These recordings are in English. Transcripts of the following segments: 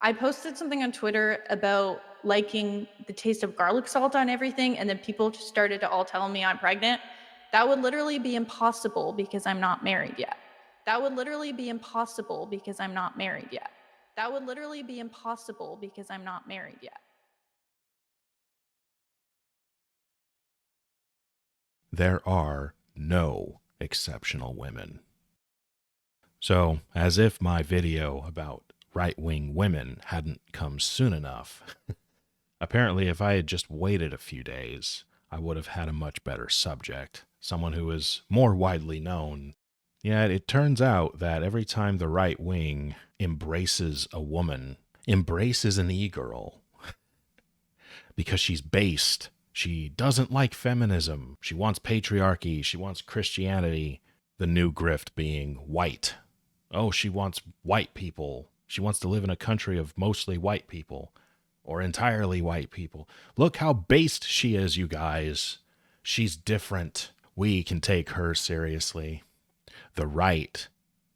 I posted something on Twitter about liking the taste of garlic salt on everything, and then people just started to all tell me I'm pregnant. That would literally be impossible because I'm not married yet. That would literally be impossible because I'm not married yet. That would literally be impossible because I'm not married yet. There are no exceptional women. So, as if my video about right-wing women hadn't come soon enough, apparently if I had just waited a few days, I would have had a much better subject, someone who is more widely known. Yet it turns out that every time the right wing embraces a woman, embraces an e-girl, because she's based, she doesn't like feminism, she wants patriarchy, she wants Christianity, the new grift being white. Oh, she wants white people. She wants to live in a country of mostly white people or entirely white people. Look how based she is, you guys. She's different. We can take her seriously. The right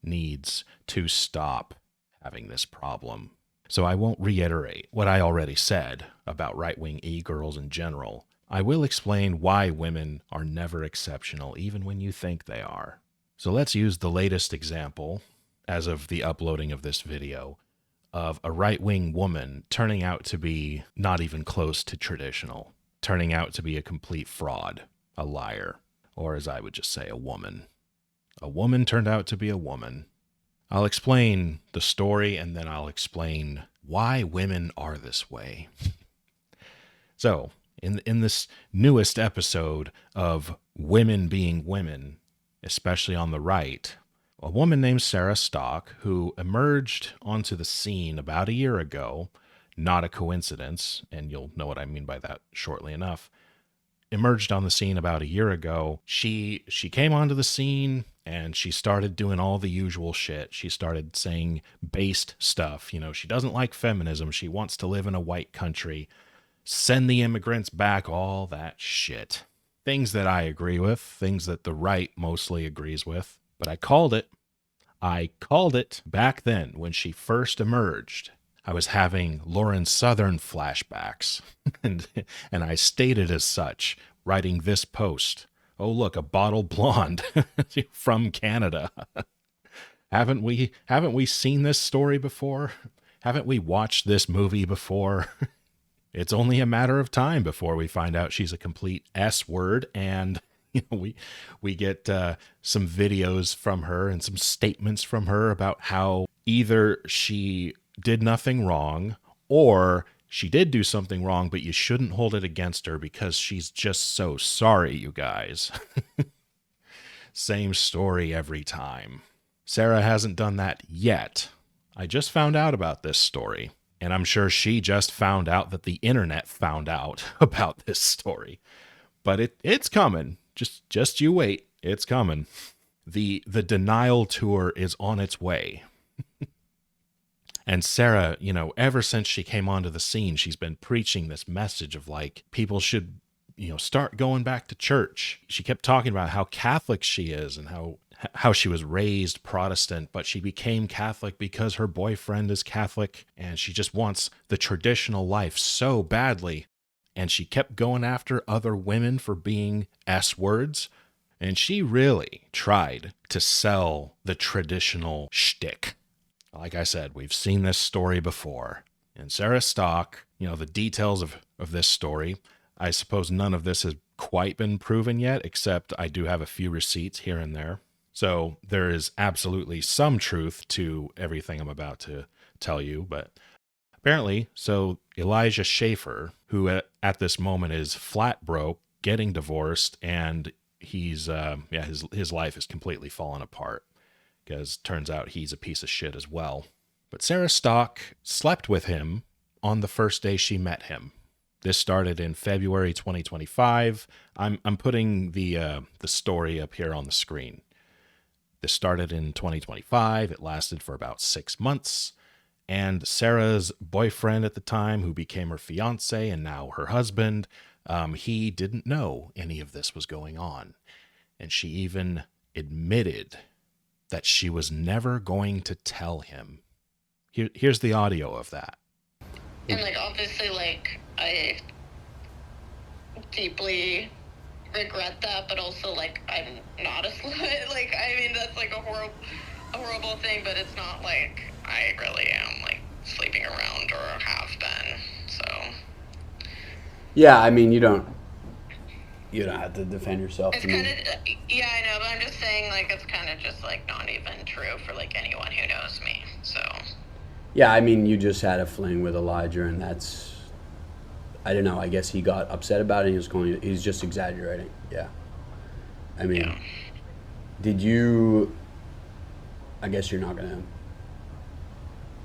needs to stop having this problem. So I won't reiterate what I already said about right-wing e-girls in general. I will explain why women are never exceptional, even when you think they are. So let's use the latest example, as of the uploading of this video, of a right-wing woman turning out to be not even close to traditional, turning out to be a complete fraud, a liar, or as I would just say, a woman. A woman turned out to be a woman. I'll explain the story and then I'll explain why women are this way. So, in this newest episode of Women Being Women, especially on the right, a woman named Sarah Stock, who emerged onto the scene about a year ago, not a coincidence, and you'll know what I mean by that shortly enough, emerged on the scene about a year ago. She came onto the scene and she started doing all the usual shit. She started saying based stuff. You know, she doesn't like feminism. She wants to live in a white country. Send the immigrants back, all that shit. Things that I agree with, things that the right mostly agrees with. But I called it. I called it back then when she first emerged. I was having Lauren Southern flashbacks, and I stated as such, writing this post. Oh, look, a bottle blonde from Canada. Haven't we seen this story before? Haven't we watched this movie before? It's only a matter of time before we find out she's a complete S word, and we get some videos from her and some statements from her about how either she did nothing wrong or she did do something wrong, but you shouldn't hold it against her because she's just so sorry, you guys. Same story every time. Sarah hasn't done that yet. I just found out about this story, and I'm sure she just found out that the internet found out about this story. But it's coming. Just you wait. It's coming. The denial tour is on its way. And Sarah, ever since she came onto the scene, she's been preaching this message of like people should, start going back to church. She kept talking about how Catholic she is and how she was raised Protestant, but she became Catholic because her boyfriend is Catholic and she just wants the traditional life so badly. And she kept going after other women for being S words. And she really tried to sell the traditional shtick. Like I said, we've seen this story before. And Sarah Stock, the details of this story, I suppose none of this has quite been proven yet, except I do have a few receipts here and there. So there is absolutely some truth to everything I'm about to tell you, but apparently, so Elijah Schaefer, who at this moment is flat broke, getting divorced, and he's his life is completely fallen apart because turns out he's a piece of shit as well. But Sarah Stock slept with him on the first day she met him. This started in February 2025. I'm putting the story up here on the screen. This started in 2025. It lasted for about 6 months. And Sarah's boyfriend at the time, who became her fiance and now her husband, he didn't know any of this was going on. And she even admitted that she was never going to tell him. Here's the audio of that. And like obviously like I deeply regret that, but also like I'm not a slut. Like I mean that's like a horrible thing, but it's not like I really am like sleeping around or have been. So Yeah, I mean, you don't have to defend yourself. it's kind of, yeah, I know, but I'm just saying like it's kind of just like not even true for like anyone who knows me. So Yeah, I mean, you just had a fling with Elijah, and that's, I don't know. I guess he got upset about it. He's just exaggerating. Yeah. I mean, yeah. did you? I guess you're not gonna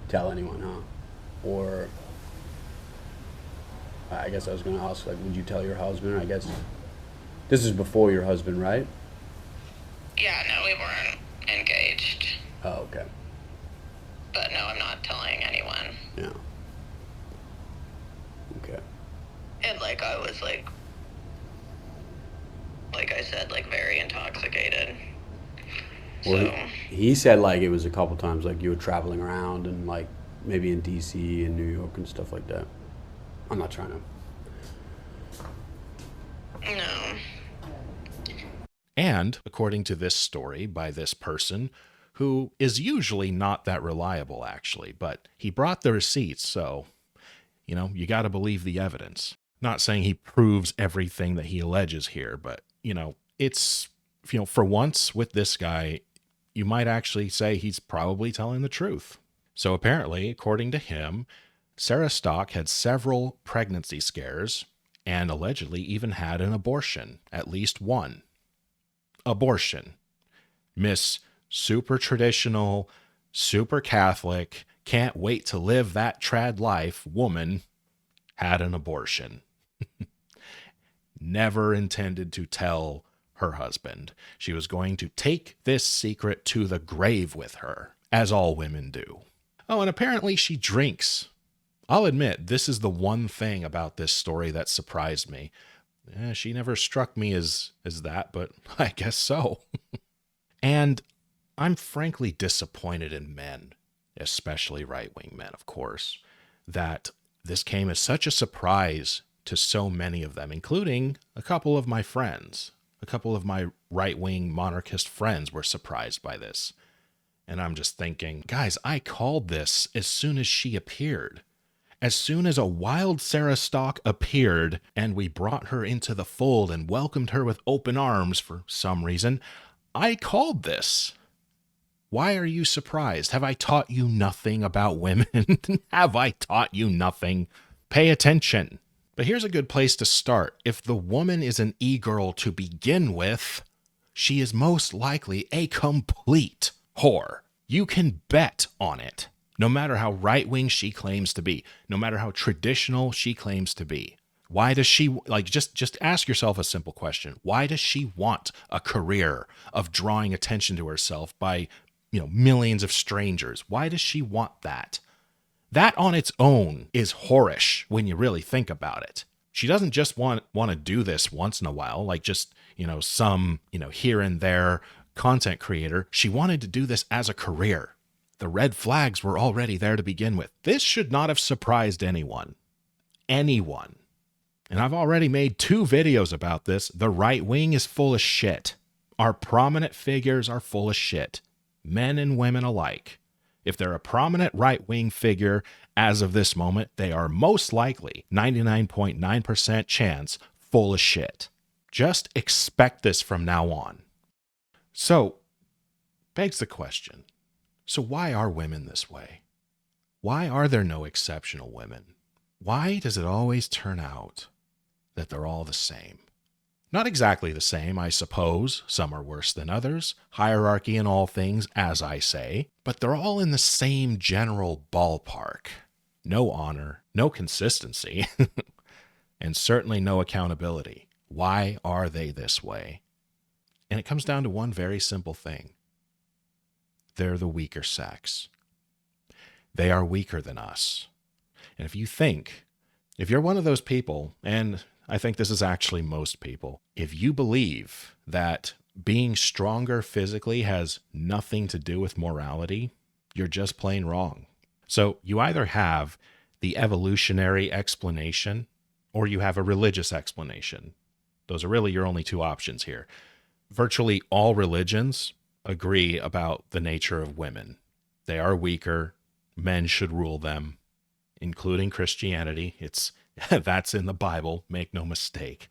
tell anyone, huh? Or I guess I was gonna ask, like, would you tell your husband? I guess this is before your husband, right? Yeah, no, we weren't engaged. Oh, okay. But no, I'm not telling anyone. Yeah. Okay. And like I was like I said, like very intoxicated. Well, So he said like it was a couple times, like you were traveling around and like maybe in DC and New York and stuff like that. I'm not trying to. no. And according to this story by this person, who is usually not that reliable actually, but he brought the receipts, so, you got to believe the evidence. Not saying he proves everything that he alleges here, but, it's, for once with this guy, you might actually say he's probably telling the truth. So apparently, according to him, Sarah Stock had several pregnancy scares and allegedly even had an abortion, at least one. Abortion. Miss super traditional, super Catholic, can't wait to live that trad life woman had an abortion. Never intended to tell her husband. She was going to take this secret to the grave with her, as all women do. Oh, and apparently she drinks. I'll admit, this is the one thing about this story that surprised me. She never struck me as that, but I guess so. And I'm frankly disappointed in men, especially right-wing men, of course, that this came as such a surprise to so many of them, including a couple of my friends. A couple of my right-wing monarchist friends were surprised by this. And I'm just thinking, guys, I called this as soon as she appeared. As soon as a wild Sarah Stock appeared and we brought her into the fold and welcomed her with open arms for some reason, I called this. Why are you surprised? Have I taught you nothing about women? Have I taught you nothing? Pay attention. But here's a good place to start. If the woman is an e-girl to begin with, she is most likely a complete whore. You can bet on it. No matter how right-wing she claims to be, no matter how traditional she claims to be. Why does she, just ask yourself a simple question. Why does she want a career of drawing attention to herself by, millions of strangers? Why does she want that? That on its own is whorish when you really think about it. She doesn't just want to do this once in a while, like just, some, here and there content creator. She wanted to do this as a career. The red flags were already there to begin with. This should not have surprised anyone. Anyone. And I've already made 2 videos about this. The right wing is full of shit. Our prominent figures are full of shit. Men and women alike. If they're a prominent right-wing figure as of this moment, they are most likely 99.9% chance full of shit. Just expect this from now on. So, begs the question. So why are women this way? Why are there no exceptional women? Why does it always turn out that they're all the same? Not exactly the same, I suppose. Some are worse than others. Hierarchy in all things, as I say. But they're all in the same general ballpark. No honor, no consistency, and certainly no accountability. Why are they this way? And it comes down to one very simple thing. They're the weaker sex. They are weaker than us. And if you're one of those people, and I think this is actually most people, if you believe that being stronger physically has nothing to do with morality, you're just plain wrong. So you either have the evolutionary explanation or you have a religious explanation. Those are really your only two options here. Virtually all religions agree about the nature of women. They are weaker. Men should rule them, including Christianity. It's that's in the Bible. Make no mistake.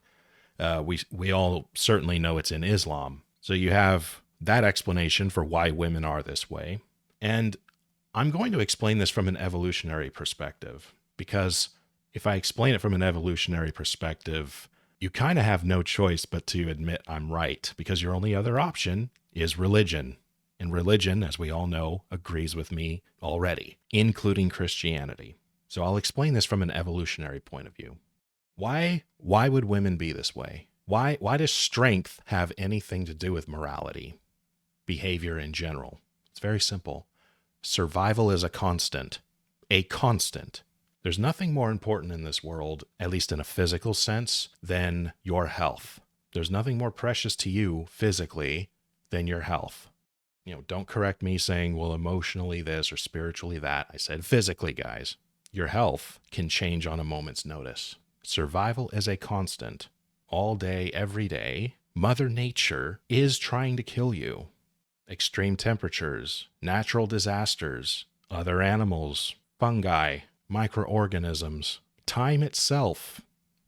We all certainly know it's in Islam. So you have that explanation for why women are this way. And I'm going to explain this from an evolutionary perspective, because if I explain it from an evolutionary perspective, you kind of have no choice but to admit I'm right, because your only other option is religion. And religion, as we all know, agrees with me already, including Christianity. So I'll explain this from an evolutionary point of view. Why would women be this way? Why does strength have anything to do with morality, behavior in general? It's very simple. Survival is a constant. A constant. There's nothing more important in this world, at least in a physical sense, than your health. There's nothing more precious to you physically than your health. Don't correct me saying, well, emotionally this or spiritually that. I said physically, guys. Your health can change on a moment's notice. Survival is a constant. All day, every day, Mother Nature is trying to kill you. Extreme temperatures, natural disasters, other animals, fungi, microorganisms, time itself.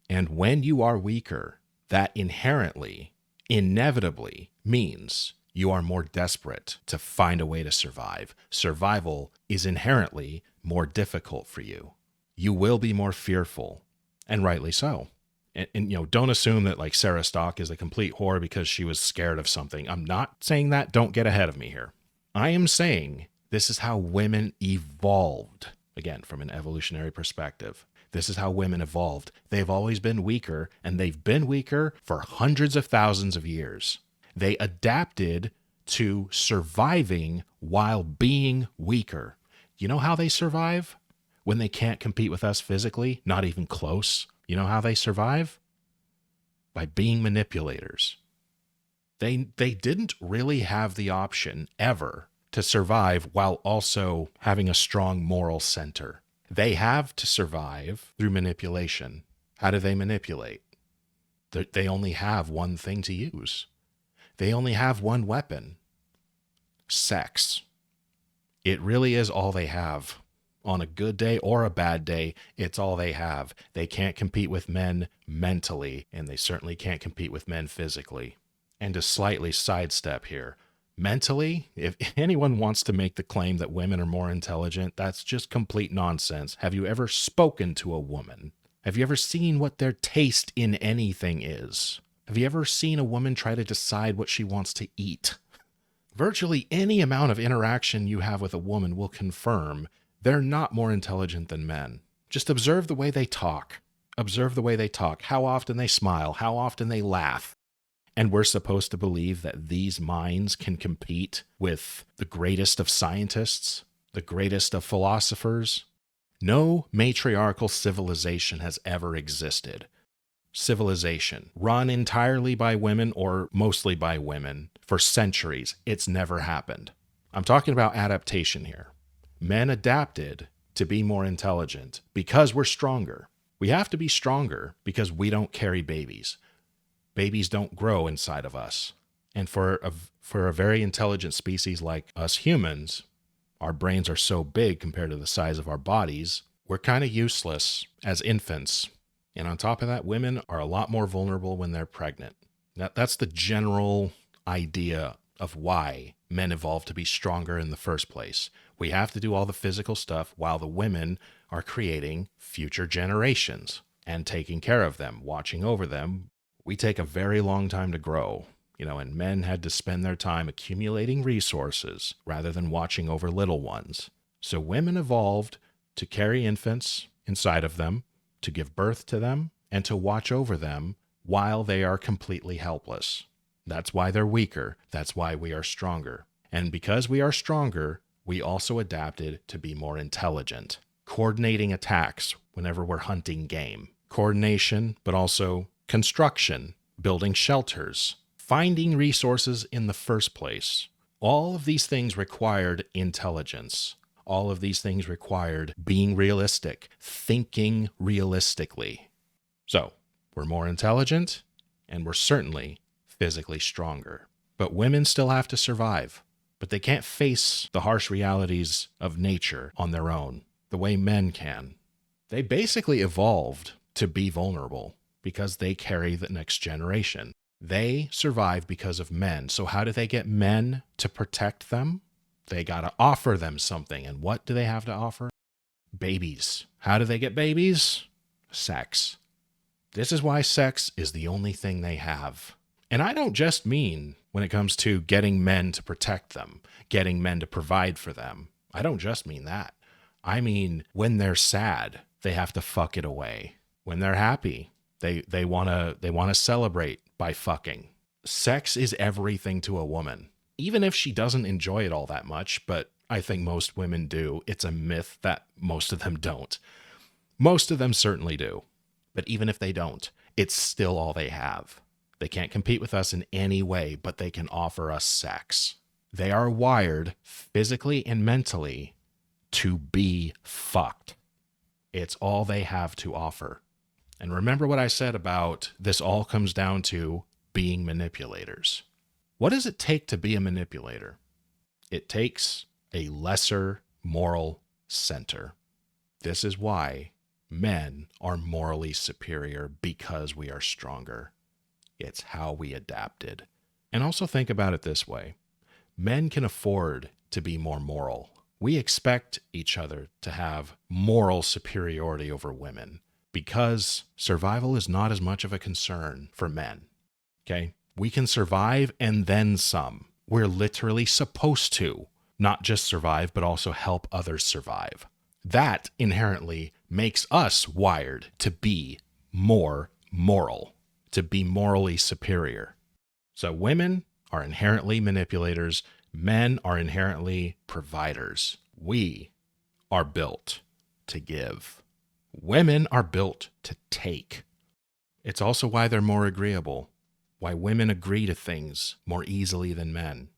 And when you are weaker, that inherently, inevitably means you are more desperate to find a way to survive. Survival is inherently more difficult for you. You will be more fearful, and rightly so. And don't assume that like Sarah Stock is a complete whore because she was scared of something. I'm not saying that. Don't get ahead of me here. I am saying this is how women evolved. Again, from an evolutionary perspective, this is how women evolved. They've always been weaker, and they've been weaker for hundreds of thousands of years. They adapted to surviving while being weaker. You know how they survive? When they can't compete with us physically, not even close. You know how they survive? By being manipulators. They didn't really have the option ever to survive while also having a strong moral center. They have to survive through manipulation. How do they manipulate? They only have one thing to use. They only have one weapon. Sex. It really is all they have. On a good day or a bad day, it's all they have. They can't compete with men mentally, and they certainly can't compete with men physically. And to slightly sidestep here, mentally, if anyone wants to make the claim that women are more intelligent, that's just complete nonsense. Have you ever spoken to a woman? Have you ever seen what their taste in anything is? Have you ever seen a woman try to decide what she wants to eat? Virtually any amount of interaction you have with a woman will confirm they're not more intelligent than men. Just observe the way they talk. Observe the way they talk, how often they smile, how often they laugh. And we're supposed to believe that these minds can compete with the greatest of scientists, the greatest of philosophers. No matriarchal civilization has ever existed. Civilization run entirely by women or mostly by women for centuries. It's never happened. I'm talking about adaptation here. Men adapted to be more intelligent because we're stronger. We have to be stronger because we don't carry babies. Babies don't grow inside of us. And for a very intelligent species like us humans, our brains are so big compared to the size of our bodies, we're kind of useless as infants. And on top of that, women are a lot more vulnerable when they're pregnant. That's the general idea of why men evolved to be stronger in the first place. We have to do all the physical stuff while the women are creating future generations and taking care of them, watching over them. We take a very long time to grow, and men had to spend their time accumulating resources rather than watching over little ones. So women evolved to carry infants inside of them, to give birth to them, and to watch over them while they are completely helpless. That's why they're weaker. That's why we are stronger. And because we are stronger, we also adapted to be more intelligent. Coordinating attacks whenever we're hunting game. Coordination, but also construction, building shelters, finding resources in the first place. All of these things required intelligence. All of these things required being realistic, thinking realistically. So, we're more intelligent, and we're certainly physically stronger. But women still have to survive. But they can't face the harsh realities of nature on their own, the way men can. They basically evolved to be vulnerable because they carry the next generation. They survive because of men. So how do they get men to protect them? They got to offer them something. And what do they have to offer? Babies. How do they get babies? Sex. This is why sex is the only thing they have. And I don't just mean when it comes to getting men to protect them, getting men to provide for them. I don't just mean that. I mean, when they're sad, they have to fuck it away. When they're happy, they want to celebrate by fucking. Sex is everything to a woman. Even if she doesn't enjoy it all that much, but I think most women do. It's a myth that most of them don't. Most of them certainly do. But even if they don't, it's still all they have. They can't compete with us in any way, but they can offer us sex. They are wired physically and mentally to be fucked. It's all they have to offer. And remember what I said about this all comes down to being manipulators. What does it take to be a manipulator? It takes a lesser moral center. This is why men are morally superior, because we are stronger. It's how we adapted. And also think about it this way. Men can afford to be more moral. We expect each other to have moral superiority over women because survival is not as much of a concern for men. Okay? We can survive and then some. We're literally supposed to not just survive, but also help others survive. That inherently makes us wired to be more moral, to be morally superior. So women are inherently manipulators. Men are inherently providers. We are built to give. Women are built to take. It's also why they're more agreeable, why women agree to things more easily than men.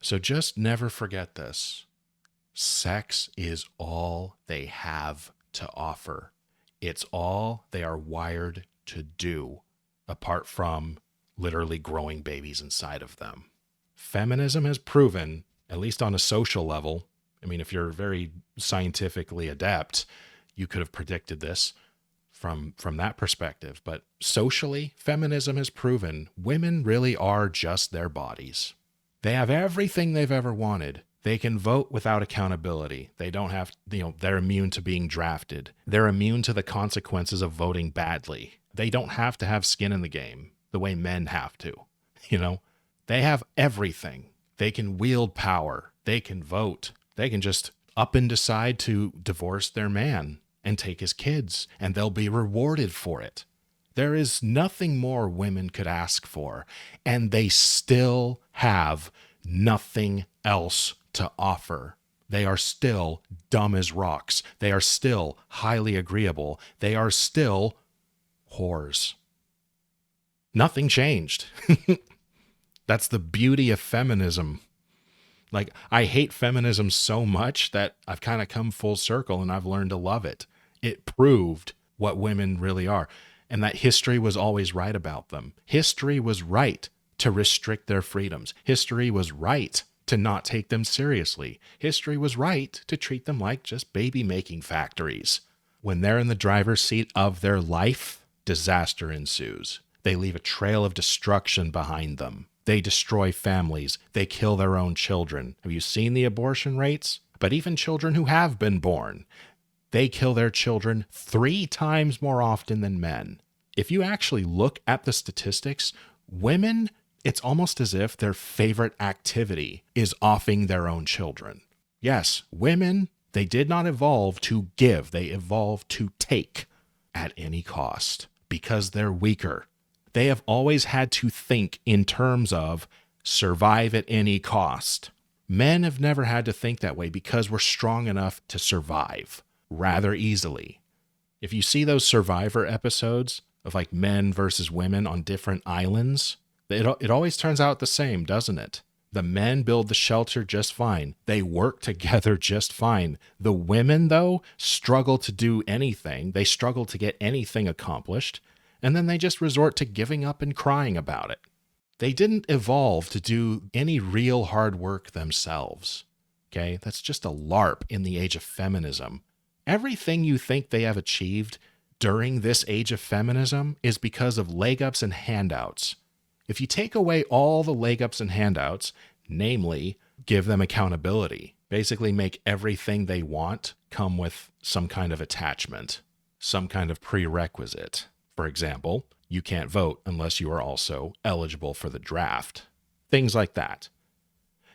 So just never forget this. Sex is all they have to offer. It's all they are wired to do, apart from literally growing babies inside of them. Feminism has proven, at least on a social level, I mean, if you're very scientifically adept, you could have predicted this from that perspective. But socially, feminism has proven women really are just their bodies. They have everything they've ever wanted. They can vote without accountability. They don't have, they're immune to being drafted. They're immune to the consequences of voting badly. They don't have to have skin in the game the way men have to. They have everything. They can wield power. They can vote. They can just up and decide to divorce their man and take his kids, and they'll be rewarded for it. There is nothing more women could ask for, and they still have nothing else to offer. They are still dumb as rocks. They are still highly agreeable. They are still whores. Nothing changed. That's the beauty of feminism. Like, I hate feminism so much that I've kind of come full circle and I've learned to love it. It proved what women really are, and that history was always right about them. History was right to restrict their freedoms. History was right to not take them seriously. History was right to treat them like just baby-making factories. When they're in the driver's seat of their life, disaster ensues. They leave a trail of destruction behind them. They destroy families. They kill their own children. Have you seen the abortion rates? But even children who have been born, they kill their children 3 times more often than men. If you actually look at the statistics, women, it's almost as if their favorite activity is offing their own children. Yes, women, they did not evolve to give. They evolved to take at any cost because they're weaker. They have always had to think in terms of survive at any cost. Men have never had to think that way because we're strong enough to survive rather easily. If you see those Survivor episodes of like men versus women on different islands, it always turns out the same, doesn't it? The men build the shelter just fine. They work together just fine. The women, though, struggle to do anything. They struggle to get anything accomplished. And then they just resort to giving up and crying about it. They didn't evolve to do any real hard work themselves. Okay? That's just a LARP in the age of feminism. Everything you think they have achieved during this age of feminism is because of leg ups and handouts. If you take away all the leg ups and handouts, namely, give them accountability, basically make everything they want come with some kind of attachment, some kind of prerequisite. For example, you can't vote unless you are also eligible for the draft. Things like that.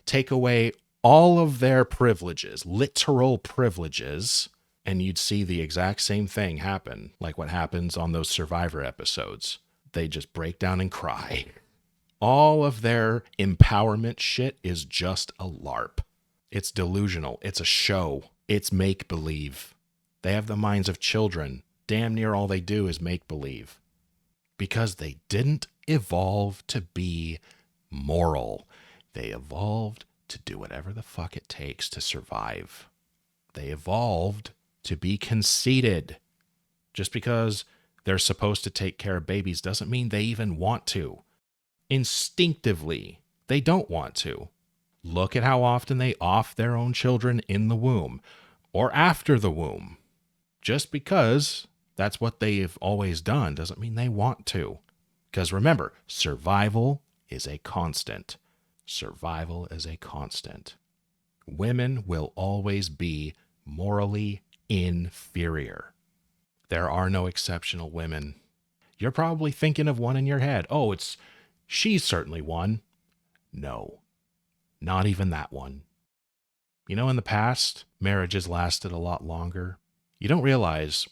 Take away all of their privileges, literal privileges, and you'd see the exact same thing happen, like what happens on those Survivor episodes. They just break down and cry. All of their empowerment shit is just a LARP. It's delusional. It's a show. It's make-believe. They have the minds of children. Damn near all they do is make-believe. Because they didn't evolve to be moral. They evolved to do whatever the fuck it takes to survive. They evolved to be conceited. Just because they're supposed to take care of babies doesn't mean they even want to. Instinctively, they don't want to. Look at how often they off their own children in the womb or after the womb. Just because that's what they've always done doesn't mean they want to. Because remember, survival is a constant. Survival is a constant. Women will always be morally inferior. There are no exceptional women. You're probably thinking of one in your head. Oh, she's certainly one. No, not even that one. You know, in the past, marriages lasted a lot longer. You don't realize,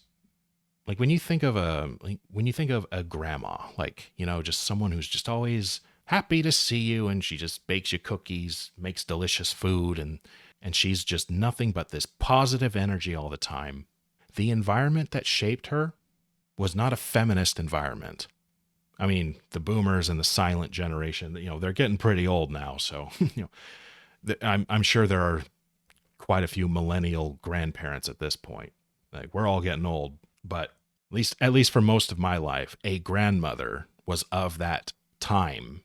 like when you think of a grandma, like, you know, just someone who's just always happy to see you and she just bakes you cookies, makes delicious food, and she's just nothing but this positive energy all the time. The environment that shaped her was not a feminist environment. I mean, the boomers and the silent generation, you know, they're getting pretty old now. So, you know, I'm sure there are quite a few millennial grandparents at this point. Like, we're all getting old, but at least for most of my life, a grandmother was of that time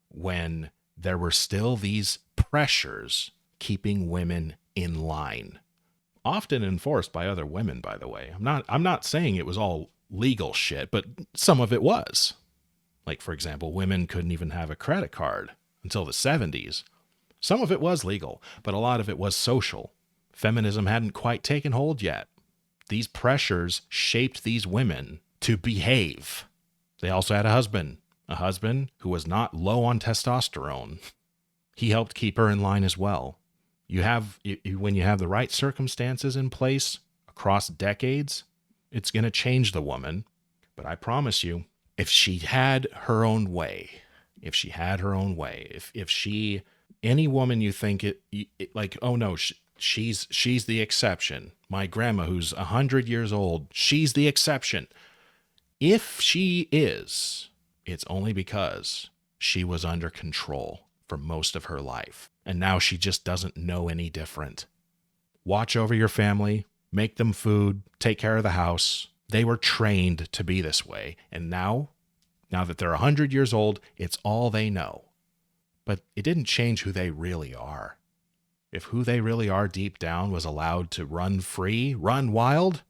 when there were still these pressures keeping women in line, often enforced by other women, by the way. I'm not saying it was all legal shit, but some of it was. Like, for example, women couldn't even have a credit card until the 70s. Some of it was legal, but a lot of it was social. Feminism hadn't quite taken hold yet. These pressures shaped these women to behave. They also had a husband who was not low on testosterone. He helped keep her in line as well. When you have the right circumstances in place across decades, it's going to change the woman. But I promise you, if she had her own way, any woman you think like, oh no, she's the exception. My grandma who's 100 years old, she's the exception. If she is, it's only because she was under control for most of her life. And now she just doesn't know any different. Watch over your family, make them food, take care of the house. They were trained to be this way. And now that they're 100 years old, it's all they know. But it didn't change who they really are. If who they really are deep down was allowed to run free, run wild,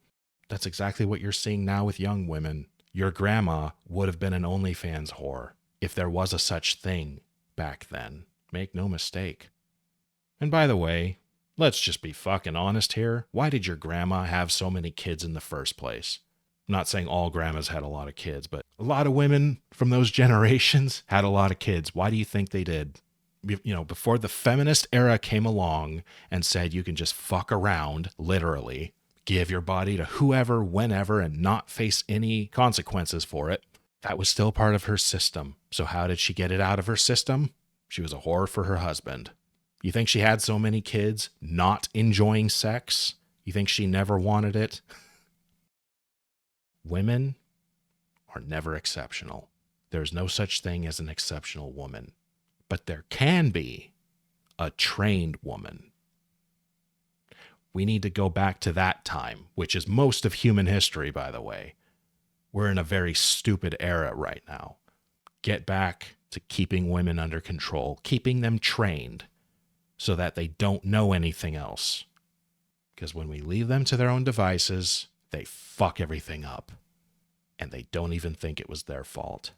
that's exactly what you're seeing now with young women. Your grandma would have been an OnlyFans whore if there was a such thing back then. Make no mistake. And by the way, let's just be fucking honest here. Why did your grandma have so many kids in the first place? I'm not saying all grandmas had a lot of kids, but a lot of women from those generations had a lot of kids. Why do you think they did? You know, before the feminist era came along and said you can just fuck around, literally, give your body to whoever, whenever, and not face any consequences for it, that was still part of her system. So how did she get it out of her system? She was a whore for her husband. You think she had so many kids not enjoying sex? You think she never wanted it? Women are never exceptional. There's no such thing as an exceptional woman. but there can be a trained woman. We need to go back to that time, which is most of human history, by the way. We're in a very stupid era right now. Get back to keeping women under control, keeping them trained so that they don't know anything else. Because when we leave them to their own devices, they fuck everything up. And they don't even think it was their fault.